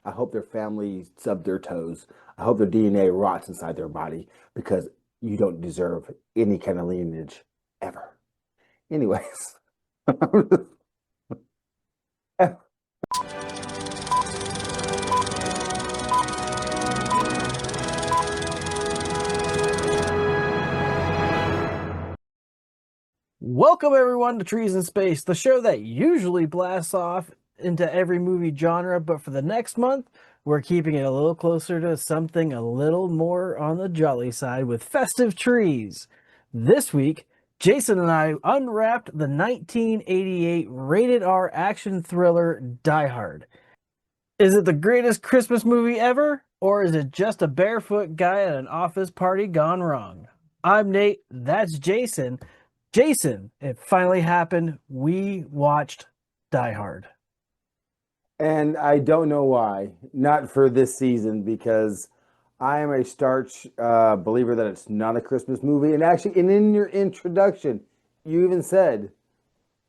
I hope their family stub their toes. I hope their DNA rots inside their body because you don't deserve any kind of lineage ever. Anyways, Welcome everyone to Trees in Space, the show that usually blasts off into every movie genre, but for the next month, we're keeping it a little closer to something a little more on the jolly side with Festive Trees. This week, Jason and I unwrapped the 1988 rated R action thriller Die Hard. Is it the greatest Christmas movie ever, or is it just a barefoot guy at an office party gone wrong? I'm Nate, that's Jason. Jason, it finally happened. We watched Die Hard. and I don't know why. Not for this season because I am a starch believer that it's not a Christmas movie. And actually, and in your introduction, you even said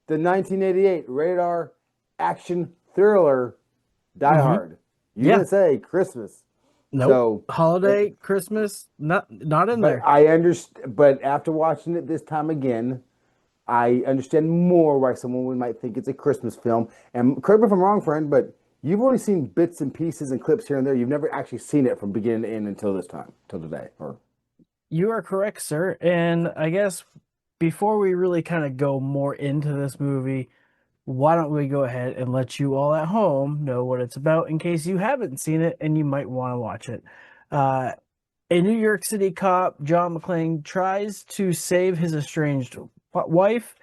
the 1988 radar action thriller Die Mm-hmm. Hard. You Yeah. didn't say Christmas. Nope. So, Holiday, Christmas, not in but there. I understand. But after watching it this time again, I understand more why someone might think it's a Christmas film. And correct me if I'm wrong, friend, but you've only seen bits and pieces and clips here and there. You've never actually seen it from beginning to end until this time, till today. Or You are correct, sir. And I guess before we really kind of go more into this movie, why don't we go ahead and let you all at home know what it's about in case you haven't seen it and you might want to watch it. Uh, A New York City cop, John McClane, tries to save his estranged wife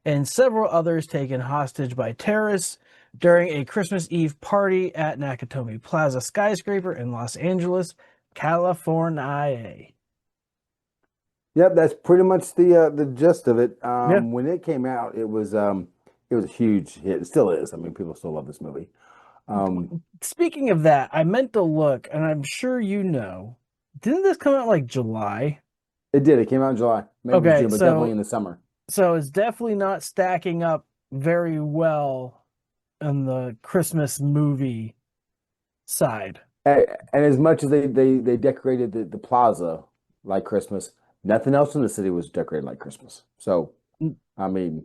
and several others taken hostage by terrorists during a Christmas Eve party at Nakatomi Plaza skyscraper in Los Angeles, California. yep, that's pretty much the gist of it. Yeah. When it came out, it was a huge hit. It still is. I mean, people still love this movie. Um, Speaking of that, I meant to look, and I'm sure you know. Didn't this come out like July? it did. It came out in July, maybe Okay, June, but definitely so in the summer. it's definitely not stacking up very well on the Christmas movie side. And as much as they decorated the plaza like Christmas, nothing else in the city was decorated like Christmas. So, I mean,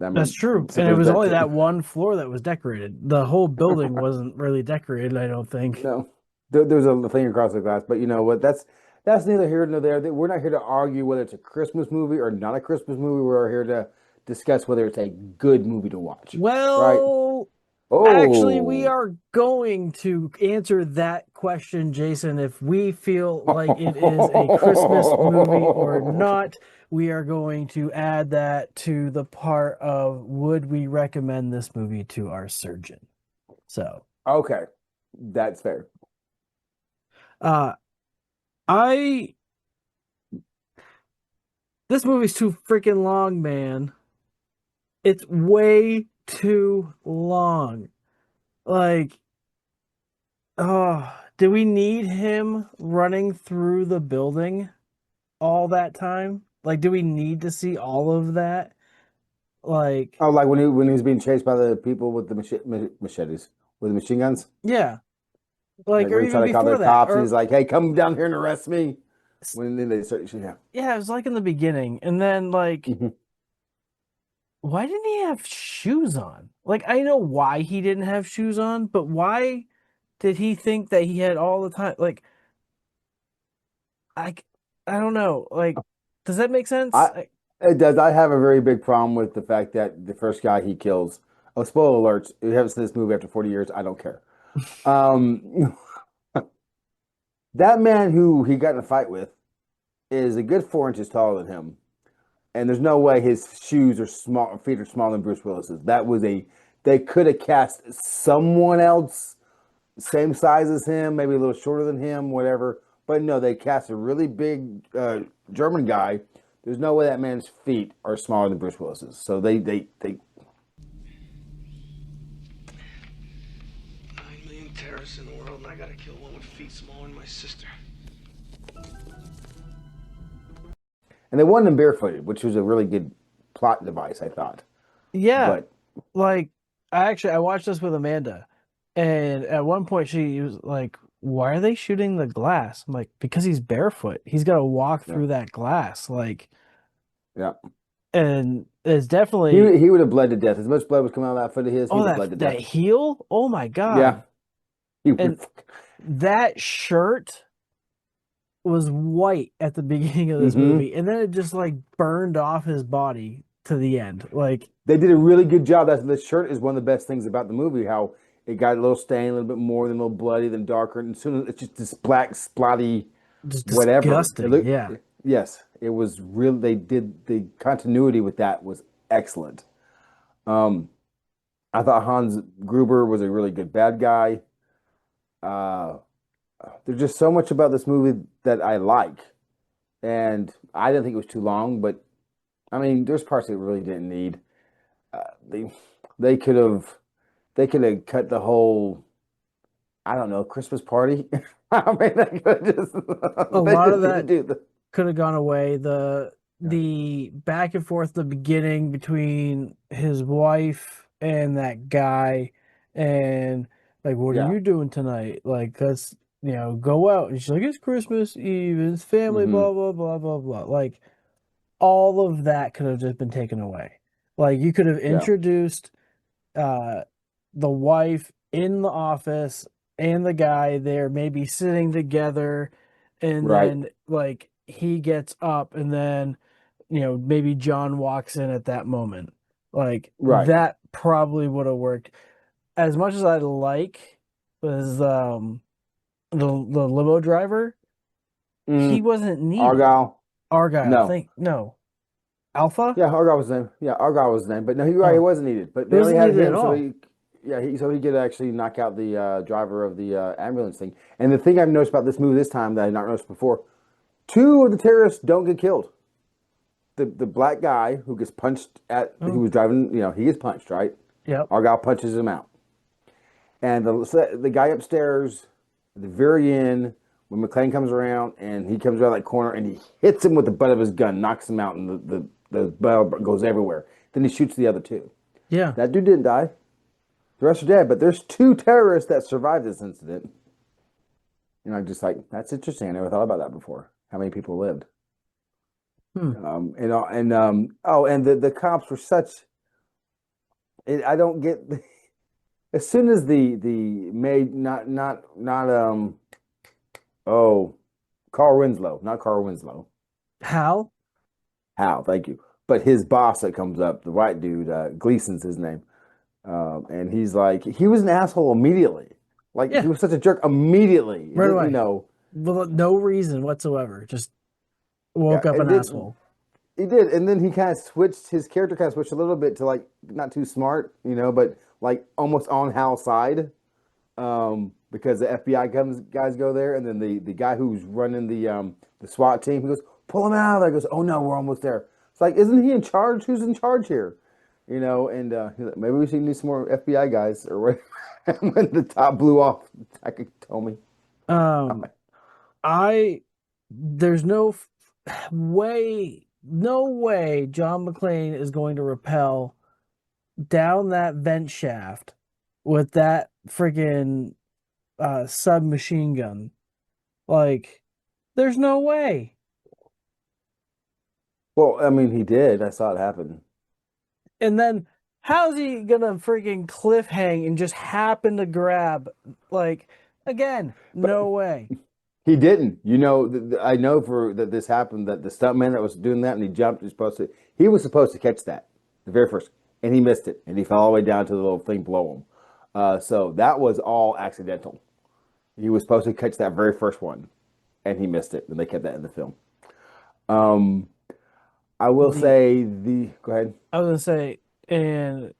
I That's mean, true. And simple it as was that. only that one floor that was decorated. The whole building wasn't really decorated, I don't think. No, there's a thing across the glass, but you know what? That's neither here nor there. We're not here to argue whether it's a Christmas movie or not a Christmas movie. We're here to discuss whether it's a good movie to watch, right? Well, actually, we Oh, are going to answer that question, Jason. If we feel like it is a Christmas movie or not, we are going to add that to the part of would we recommend this movie to our surgeon? So, okay, that's fair. uh, I this movie's too freaking long, man. It's way too long. Like, oh, do we need him running through the building all that time? Like, do we need to see all of that? Like, Oh, like when he was being chased by the people with the machetes with the machine guns. yeah, like, Like or when he even tried to call the before that, cops and or he's like, "Hey, come down here and arrest me." When then they start shooting him. yeah, it was like in the beginning, and then like, Mhm. why didn't he have shoes on? Like, I know why he didn't have shoes on, but why did he think that he had all the time? Like, I, I don't know. Like, does that make sense? I it does. I have a very big problem with the fact that the first guy he kills. Oh, spoiler alerts! If you haven't seen this movie after 40 years, I don't care. Um, that man who he got in a fight with is a good 4 inches taller than him, and there's no way his shoes are small, feet are smaller than Bruce Willis's. That was a they could have cast someone else same size as him, maybe a little shorter than him, whatever. But no, they cast a really big German guy. There's no way that man's feet are smaller than Bruce Willis's. So they 9 million terrorists in the world, and I gotta kill one with feet smaller than my sister. and they wanted him barefooted, which was a really good plot device, I thought. Yeah, But like I watched this with Amanda, And at one point, she was like, "Why are they shooting the glass?" I'm like, "Because he's barefoot. He's got to walk Yeah, through that glass." Like, yeah. and it's definitely, He would have bled to death. As much blood was coming out of that foot of his, oh, he'd have bled to that death. heel. Oh my Yeah, God! he would. And that shirt was white at the beginning of this Mm-hmm. movie, and then it just like burned off his body to the end. Like, They did a really good job. That's the shirt is one of the best things about the movie. How it got a little stained, a little bit more, then a little bloody, then darker, and soon it's just this black splotty just whatever. It disgusting. looked. Yeah. Yes, it was real. They did the continuity with that was excellent. Um, I thought Hans Gruber was a really good bad guy. Uh, there's just so much about this movie that I like, and I didn't think it was too long. But I mean, there's parts that really didn't need. Uh, they they could have cut the whole, I don't know, Christmas party. I mean, they could just A they lot of just need to that do the could have gone away. The yeah the back and forth, the beginning between his wife and that guy, and like, what are yeah. you doing tonight? Like, that's go out. And she's like, it's Christmas Eve, it's family, Hmm. blah blah blah blah blah. Like, all of that could have just been taken away. Like, you could have Yeah, introduced uh the wife in the office and the guy there maybe sitting together, and right, then like he gets up, and then maybe John walks in at that moment. Like, right. that probably would have worked. As much as I like was the limo driver, he Mm, wasn't needed. Argyle, Argyle, no. think no. Alpha? Yeah, Argyle was his name. Yeah, Argyle was his name. But no, you're right, it Oh, wasn't needed. But it they only wasn't had needed at him, so all. he could actually knock out the driver of the ambulance thing. And the thing I've noticed about this movie this time that I not noticed before, two of the terrorists don't get killed. The black guy who gets punched who Oh, was driving, he gets punched, right? yep. Argyle punches him out. And the guy upstairs at the very end, when McClane comes around and he comes around that corner and he hits him with the butt of his gun, knocks him out, and the butt goes everywhere. Then he shoots the other two. Yeah. That dude didn't die. The rest are dead, but there's two terrorists that survived this incident. And I'm just like, that's interesting. I never thought about that before. How many people lived? Hmm. Oh, and the cops were such. I don't get. As soon as the maid not oh, Carl Winslow, not Carl Winslow. Hal? Hal, thank you. But his boss that comes up, the white dude, Gleason's his name. And he's like, he was an asshole immediately. Like he Yeah, was such a jerk immediately. It right didn't, away. Well, no reason whatsoever. Just yeah, woke up it an didn't. asshole. He did, and then he kind of switched. His character kind of switched a little bit to like not too smart, but like almost on Hal's side. Because the FBI guys go there, and then the guy who's running the SWAT team, he goes, pull him out of there. He goes, oh no, we're almost there. It's like, isn't he in charge? Who's in charge here? And he's like, maybe we should need some more FBI guys or whatever. And when the top blew off, Taki told me. Um, I there's no way John McClane is going to rappel down that vent shaft with that friggin' submachine gun. Like, there's no way. Well, I mean, he did. I saw it happen. And then how's he gonna freaking cliff hang and just happen to grab, like, again, But no way. he didn't. I know for that this happened that the stuntman that was doing that and he jumped. He was supposed to catch that the very first, and he missed it, and he fell all the way down to the little thing below him. So that was all accidental. He was supposed to catch that very first one, and he missed it, and they kept that in the film. Um, I will The say the go ahead. I was gonna say, and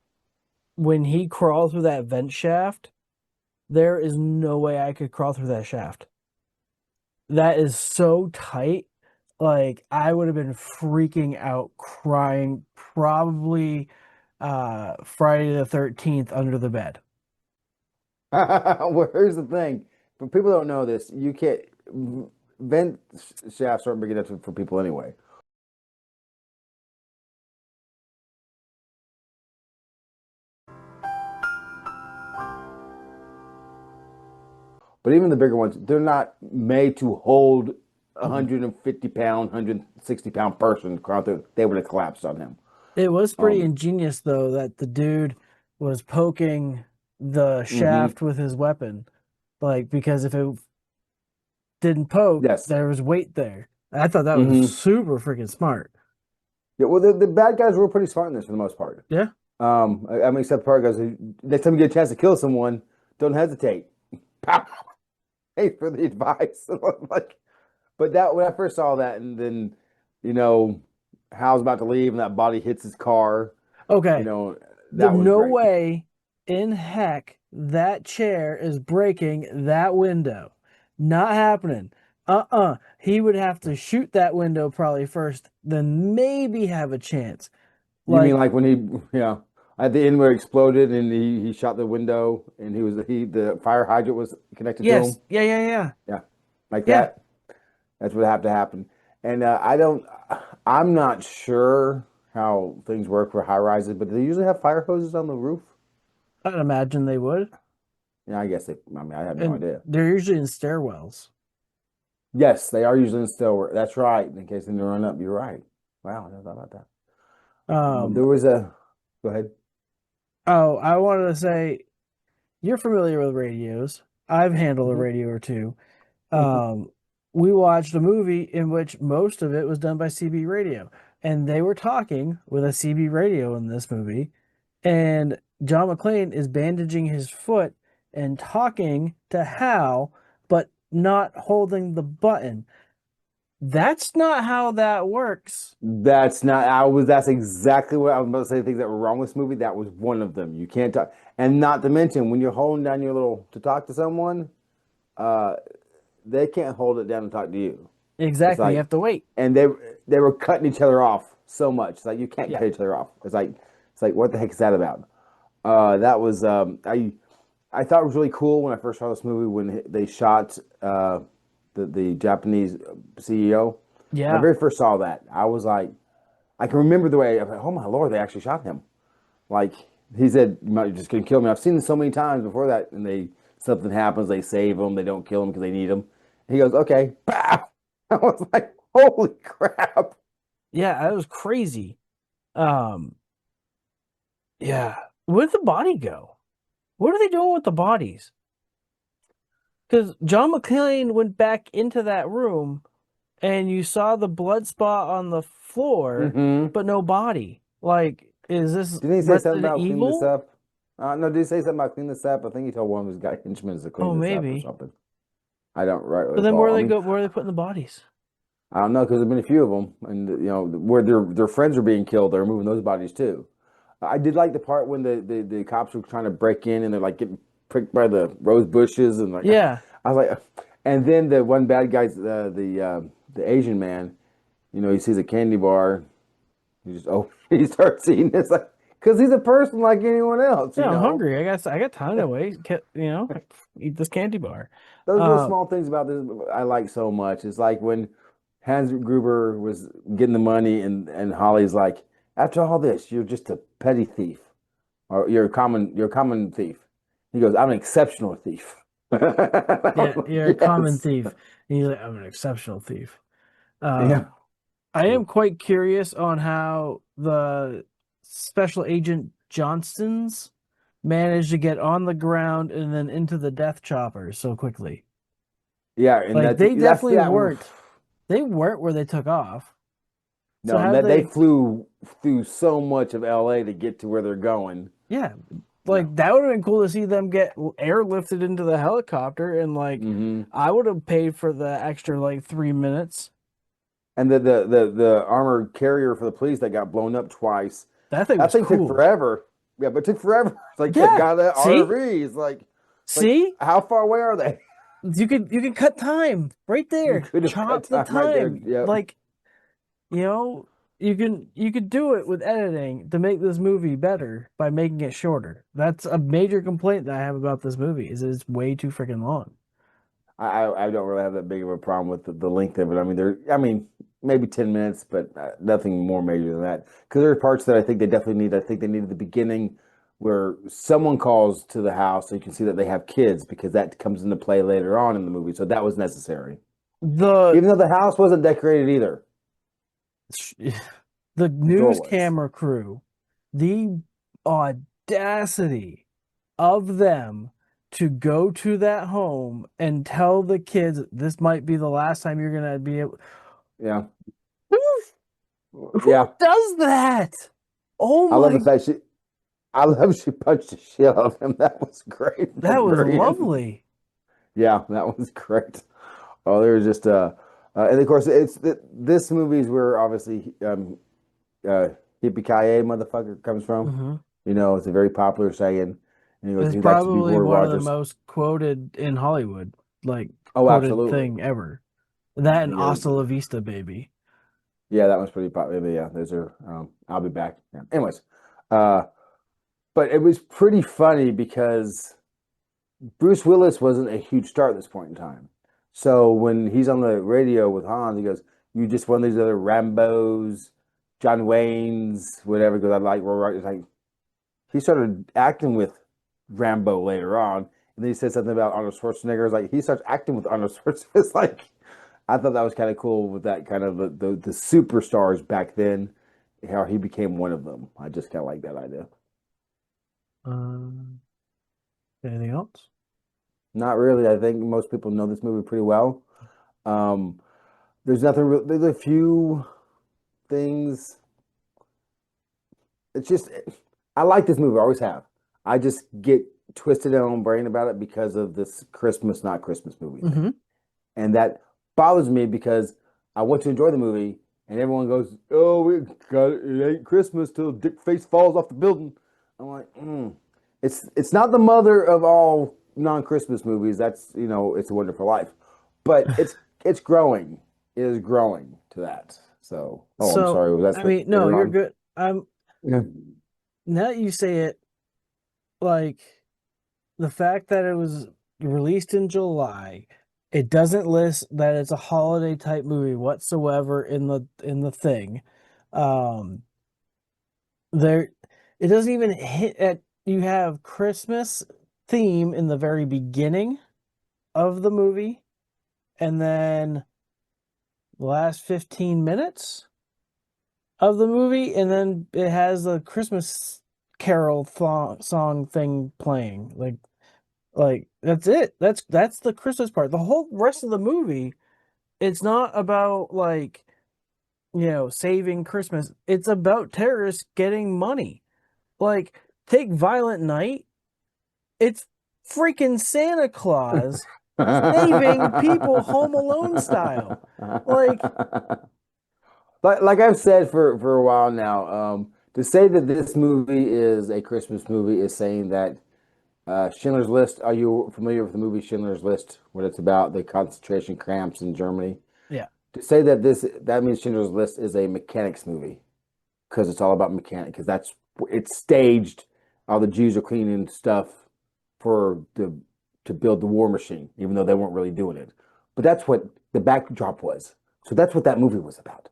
when he crawled through that vent shaft, there is no way I could crawl through that shaft. That is so tight. Like, I would have been freaking out, crying, probably Friday the 13th under the bed. Well, here's the thing: for people who don't know this, you can't vent shafts aren't big enough for people anyway. But even the bigger ones, they're not made to hold a 150-pound, 160-pound person. They would have collapsed on him. It was pretty Um, ingenious though that the dude was poking the hmm shaft with his weapon, like because if it didn't poke, Yes. there was weight there. I thought that was hmm super freaking smart. Yeah, well, the bad guys were pretty smart in this for the most part. Yeah. I mean, except the part guys, next time you get a chance to kill someone, don't hesitate. Pow! Hey, for the advice. Like, but that when I first saw that, and then, you know, Hal's about to leave, and that body hits his car. You Okay. know, There's that was no great. way in heck that chair is breaking that window. Not happening. He would have to shoot that window probably first, then maybe have a chance. You mean Like, like when he, at the end where it exploded and he shot the window and the fire hydrant was connected to him? yes. Yeah, yeah, yeah. Yeah, like Yeah. that. That's what have to happen. And I'm not sure how things work for high rises, but do they usually have fire hoses on the roof? I'd imagine they would. Yeah, I guess I mean, I have no And idea. they're usually in stairwells. Yes, they are usually in steel. That's right. In case they run up, you're right. Wow, I never thought about that. Um, There was a. Go ahead. oh, I wanted to say you're familiar with radios. I've handled a hmm radio or two. Um, we watched a movie in which most of it was done by CB radio, and they were talking with a CB radio in this movie, and John McClane is bandaging his foot and talking to Hal, but not holding the button. That's not how that works. That's not. I was. That's exactly what I was about to say. Things that were wrong with this movie. That was one of them. You can't talk, and not to mention when you're holding down your little to talk to someone, uh, they can't hold it down and talk to you. It's Exactly. You like, have to wait. and they were cutting each other off so much. It's like you can't Yeah. cut each other off. It's like what the heck is that about? That was I thought it was really cool when I first saw this movie when they shot the Japanese CEO. When I Yeah. very first saw that, I was like, I can remember the way. I was like, oh my lord, they actually shot him. Like he said, you're just gonna kill me. I've seen this so many times before that, and something happens, they save him, they don't kill him because they need him. And he goes, okay, pow. I was like, holy crap. Yeah, that was crazy. Um, yeah. Where did the body go? What are they doing with the bodies? Because John McClane went back into that room and you saw the blood spot on the floor, Mm-hmm. but no body. Like, is this Didn't he say something Resident about clean this Evil? up? No, did he say something about clean this up? I think he told one of his guy henchmen to clean Oh, this up or maybe. something. I don't rightly But then where recall. are I they mean, go? Where are they putting the bodies? I don't know because there've been a few of them, and where their friends are being killed, they're moving those bodies too. I did like the part when the cops were trying to break in and they're like getting pricked by the rose bushes and like Yeah, I was like, and then the one bad guy's the Asian man, he sees a candy bar, he just he starts eating. It's like because he's a person like anyone else, yeah. I'm hungry. I got time to wait. Eat this candy bar. Those little Uh, small things about this I like so much. It's like when Hans Gruber was getting the money and Holly's like, after all this, you're just a petty thief. Or you're a common thief. He goes, I'm an exceptional thief. yeah, you're a common Yes. thief. And he's like, I'm an exceptional thief. Yeah. I am quite curious on how the special agent Johnsons managed to get on the ground and then into the death chopper so quickly. Yeah, and Like that's they that's definitely that weren't. They weren't where they took off. So no, how and did that they they? flew through so much of LA to get to where they're going. Yeah, No. like that would have been cool to see them get airlifted into the helicopter and like hmm I would have paid for the extra like 3 minutes. And the armored carrier for the police that got blown up twice. That thing That was thing took cool. forever. Yeah, but it took forever. It's like they Yeah. got an See? RV. It's like See? how far away are they? You can cut time right You there. could have cut Chop the time right there. time. Yep. Like, you know, you could do it with editing to make this movie better by making it shorter. That's a major complaint that I have about this movie is it's way too freaking long. I don't really have that big of a problem with the length of it. I mean maybe 10 minutes, but nothing more major than that. Because there are parts that I think they definitely need. I think they needed the beginning where someone calls to the house so you can see that they have kids because that comes into play later on in the movie. So that was necessary. The Even though the house wasn't decorated either. the The door news was. camera crew, the audacity of them to go to that home and tell the kids this might be the last time you're gonna be able. Yeah. Who Yeah. does that? Oh I love the my, fact I love she punched the shit out of him. That was great at that the was very end. lovely. Yeah, that was great. Oh, there was just and of course this movie is where obviously uh Yippee Ki motherfucker comes from. Hmm. You know, it's a very popular saying. And he goes, It's he likes to be probably Roy one of the Rogers. most quoted in Hollywood, like Oh, quoted absolutely. thing ever. That and He goes, Hasta La Vista, baby. yeah, that one's pretty popular. But yeah, those are I'll be back. Yeah. Anyways, uh but it was pretty funny because Bruce Willis wasn't a huge star at this point in time. So when he's on the radio with Hans, he goes, "You just one of these other Rambos, John Waynes, whatever." Because I like Roy Rogers. Like he started acting with Rambo later on, and then he said something about Arnold Schwarzenegger. It's like he starts acting with Arnold Schwarzenegger. It's like I thought that was kind of cool with that kind of the superstars back then, how he became one of them. I just kind of like that idea. Um, Anything else? Not really. I think most people know this movie pretty well. Um, there's nothing. There's a few things. It's just I like this movie. I always have. I just get twisted in my own brain about it because of this Christmas, not Christmas movie thing, Hmm. and that bothers me because I want to enjoy the movie, and everyone goes, "Oh, we got it ain't Christmas till Dick Face falls off the building." I'm like, it's not the mother of all non-Christmas movies. That's It's a Wonderful Life, but it's growing. It is growing to that. So, oh, I'm So, sorry. Was that I supposed mean, to no, later you're on? good. Yeah. Now that you say it, like the fact that it was released in July, it doesn't list that it's a holiday type movie whatsoever in the thing. Um, there, it doesn't even hit at. You have Christmas theme in the very beginning of the movie, and then the last 15 minutes of the movie, and then it has a Christmas carol song thing playing. Like that's it. That's the Christmas part. The whole rest of the movie, it's not about like, saving Christmas. It's about terrorists getting money. Like take Violent Night. It's freaking Santa Claus saving people Home Alone style. Like, like I've said for a while now, to say that this movie is a Christmas movie is saying that Schindler's List. Are you familiar with the movie Schindler's List? What it's about, the concentration camps in Germany. yeah. To say that that means Schindler's List is a mechanics movie because it's all about mechanics. Because it's staged. All the Jews are cleaning stuff for the to build the war machine, even though they weren't really doing it. But that's what the backdrop was. So that's what that movie was about.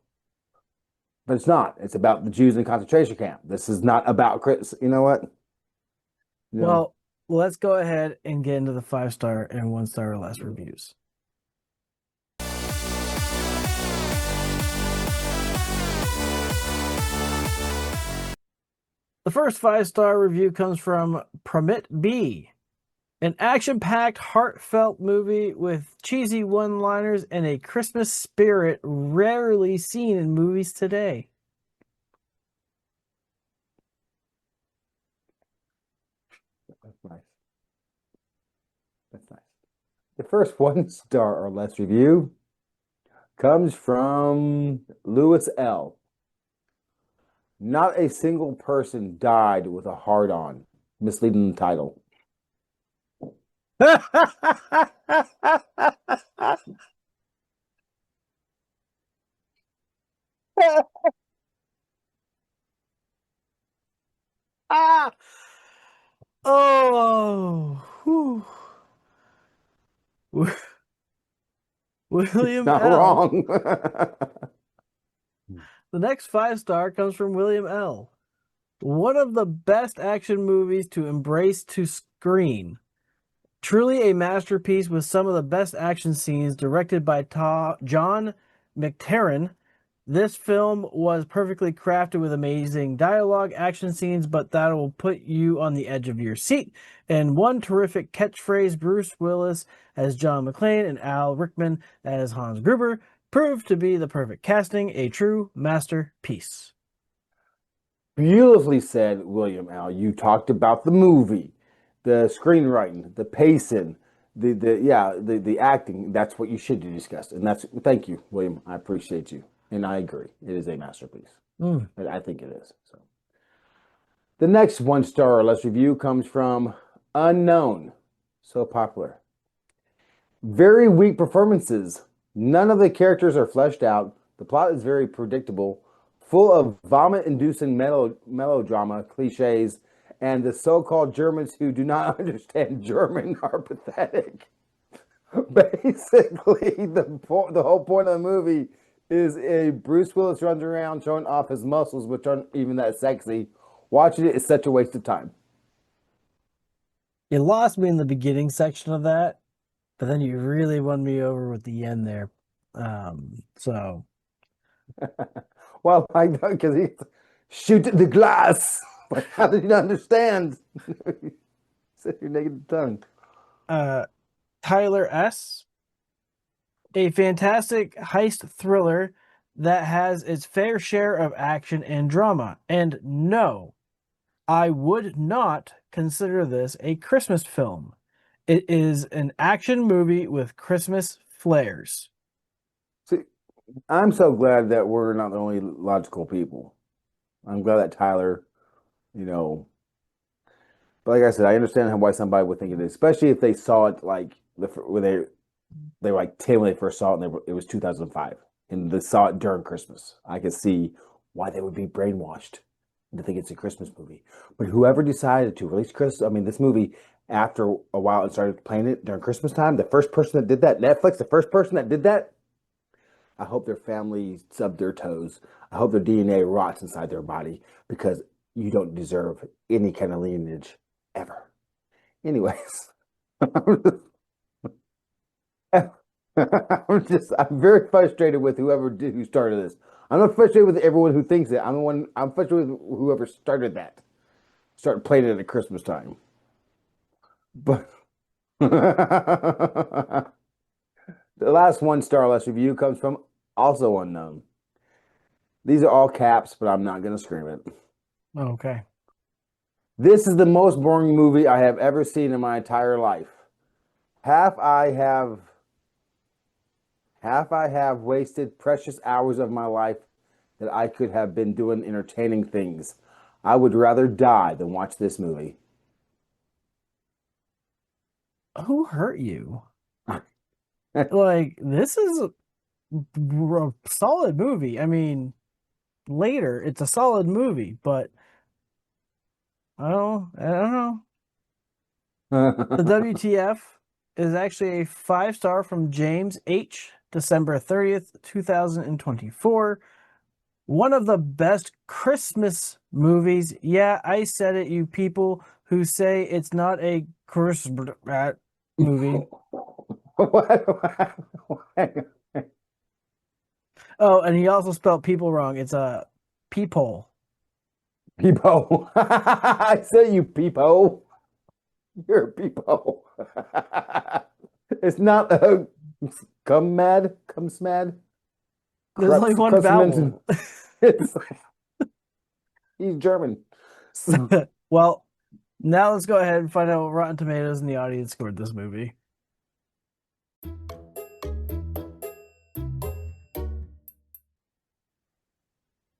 But it's not. It's about the Jews in concentration camp. This is not about Chris. You know what? You know. Well, let's go ahead and get into the 5-star and 1-star or less reviews. The first 5-star review comes from Permit B. An action-packed, heartfelt movie with cheesy one-liners and a Christmas spirit rarely seen in movies today. That's nice. That's nice. The first 1-star or less review comes from Lewis L. Not a single person died with a hard on. Misleading title. Ah! Oh, whew. William Not L. wrong. The next 5-star comes from William L. One of the best action movies to embrace to screen. Truly a masterpiece with some of the best action scenes directed by John McClane. This film was perfectly crafted with amazing dialogue, action scenes, but that will put you on the edge of your seat. And one terrific catchphrase, Bruce Willis as John McClane and Al Rickman as Hans Gruber, proved to be the perfect casting, a true masterpiece. Beautifully said, William Al. You talked about the movie, the screenwriting, the pacing, the acting. That's what you should do discuss. And thank you, William. I appreciate you. And I agree. It is a masterpiece. I think it is. So the next 1 star or less review comes from Unknown. So popular. Very weak performances. None of the characters are fleshed out. The plot is very predictable, full of vomit-inducing melodrama cliches, and the so-called Germans who do not understand German are pathetic. Basically, the whole point of the movie is a Bruce Willis runs around showing off his muscles, which aren't even that sexy. Watching it is such a waste of time. You lost me in the beginning section of that, but then you really won me over with the end there. So Well, I know because he shoot at the glass. Like, how did you not understand? Said your naked tongue. Tyler S., a fantastic heist thriller that has its fair share of action and drama. And no, I would not consider this a Christmas film. It is an action movie with Christmas flares. See, I'm so glad that we're not the only logical people. I'm glad that Tyler, you know, but like I said, I understand why somebody would think it is, especially if they saw it like when they were like 10 when they first saw it, and it was 2005, and they saw it during Christmas. I could see why they would be brainwashed to think it's a Christmas movie. But whoever decided to release this movie after a while and started playing it during Christmas time, the first person that did that, Netflix, the first person that did that, I hope their family stubbed their toes. I hope their DNA rots inside their body because you don't deserve any kind of lineage ever. Anyways, I'm very frustrated with who started this. I'm not frustrated with everyone who thinks it. I'm frustrated with whoever started that. Started playing it at Christmas time. But the last 1 star less review comes from also unknown. These are all caps, but I'm not going to scream it. Okay. This is the most boring movie I have ever seen in my entire life. Half I have wasted precious hours of my life that I could have been doing entertaining things. I would rather die than watch this movie. Who hurt you? Like, this is a solid movie. I mean, later, it's a solid movie, but I don't know. The WTF is actually a 5-star from James H., December 30th, 2024. One of the best Christmas movies. Yeah, I said it, you people who say it's not a Christmas movie. Oh, and he also spelled people wrong. It's a peephole. Peepo. I said you peepo. You're a peepo. It's not a cum smad. There's only one vowel. He's German. Well, now let's go ahead and find out what Rotten Tomatoes and the audience scored this movie.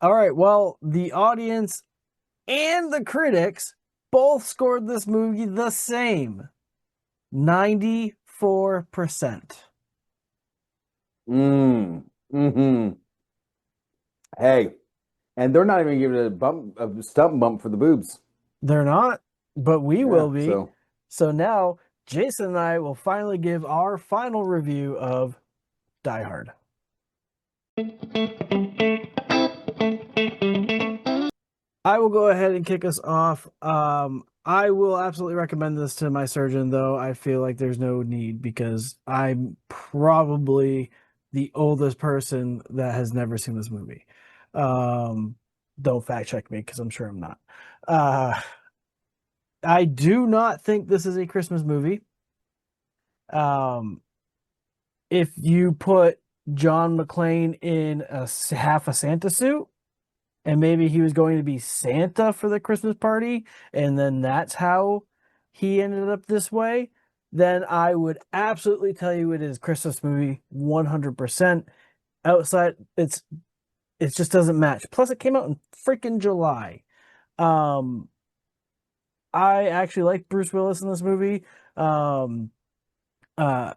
All right, well, the audience and the critics both scored this movie the same. 94%. Hey, and they're not even giving it a stump bump for the boobs. They're not, but we will be. So. So now, Jason and I will finally give our final review of Die Hard. I will go ahead and kick us off. I will absolutely recommend this to my surgeon, though I feel like there's no need because I'm probably the oldest person that has never seen this movie. Um, don't fact check me because I'm sure I'm not. Uh, I do not think this is a Christmas movie. Um, if you put John McClane in half a Santa suit, and maybe he was going to be Santa for the Christmas party, and then that's how he ended up this way, then I would absolutely tell you it is Christmas movie 100%. Outside, it just doesn't match. Plus, it came out in freaking July. Um, I actually like Bruce Willis in this movie. Um, uh,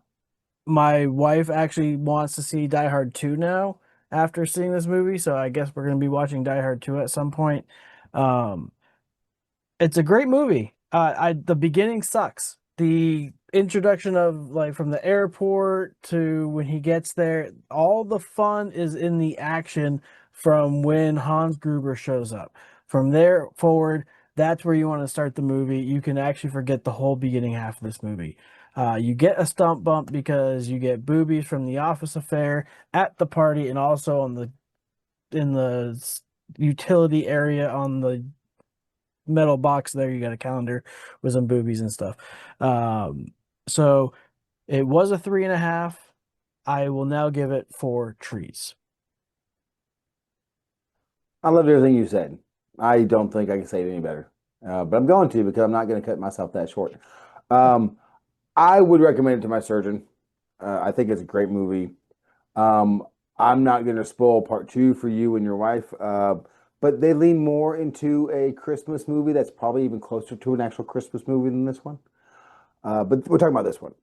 my wife actually wants to see Die Hard 2 now after seeing this movie, so I guess we're going to be watching Die Hard 2 at some point. Um, it's a great movie. The beginning sucks. The introduction of like from the airport to when he gets there, all the fun is in the action from when Hans Gruber shows up. From there forward, that's where you want to start the movie. You can actually forget the whole beginning half of this movie. You get a stump bump because you get boobies from the office affair at the party and also on the in the utility area on the metal box there. You got a calendar with some boobies and stuff. So it was a 3.5. I will now give it 4 trees. I loved everything you said. I don't think I can say it any better, but I'm going to because I'm not going to cut myself that short. Um, I would recommend it to my surgeon. I think it's a great movie. Um, I'm not going to spoil part two for you and your wife, but they lean more into a Christmas movie that's probably even closer to an actual Christmas movie than this one. But we're talking about this one.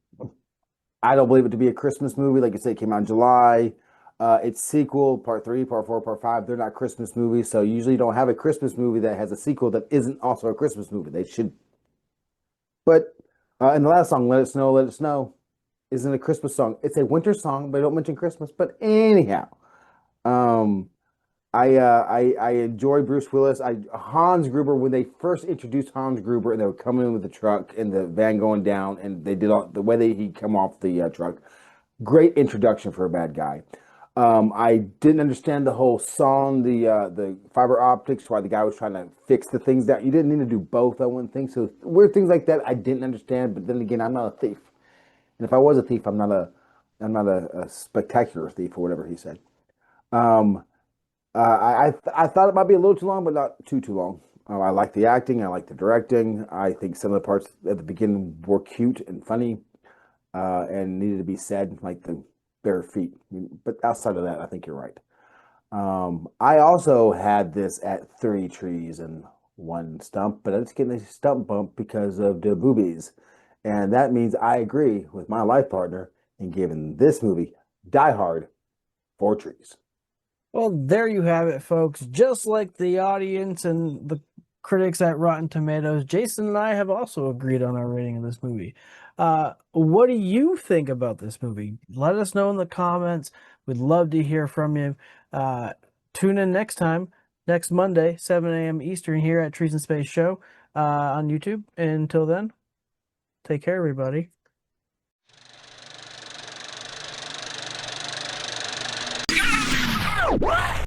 I don't believe it to be a Christmas movie. Like I said, it came out in July. Its sequel, part three, part four, part five, they're not Christmas movies. So usually you don't have a Christmas movie that has a sequel that isn't also a Christmas movie. They should. But and the last song, Let It Snow, isn't a Christmas song. It's a winter song, but I don't mention Christmas. But anyhow, um, I enjoy Bruce Willis. Hans Gruber when they first introduced Hans Gruber and they were coming in with the truck and the van going down and they did all the way that he come off the truck. Great introduction for a bad guy. I didn't understand the whole song, the fiber optics, why the guy was trying to fix the things that you didn't need to do both. I wouldn't think so. Weird things like that I didn't understand. But then again, I'm not a thief, and if I was a thief, I'm not a spectacular thief or whatever he said. Um, I thought it might be a little too long, but not too long. I like the acting. I like the directing. I think some of the parts at the beginning were cute and funny, and needed to be said, like the bare feet. But outside of that, I think you're right. I also had this at 3 trees and 1 stump, but it's getting a stump bump because of the boobies. And that means I agree with my life partner in giving this movie, Die Hard, 4 trees. Well, there you have it, folks. Just like the audience and the critics at Rotten Tomatoes, Jason and I have also agreed on our rating of this movie. What do you think about this movie? Let us know in the comments. We'd love to hear from you. Uh, Tune in next time, next Monday, 7 a.m. Eastern, here at Trees and Space Show on YouTube. Until then, take care, everybody. What?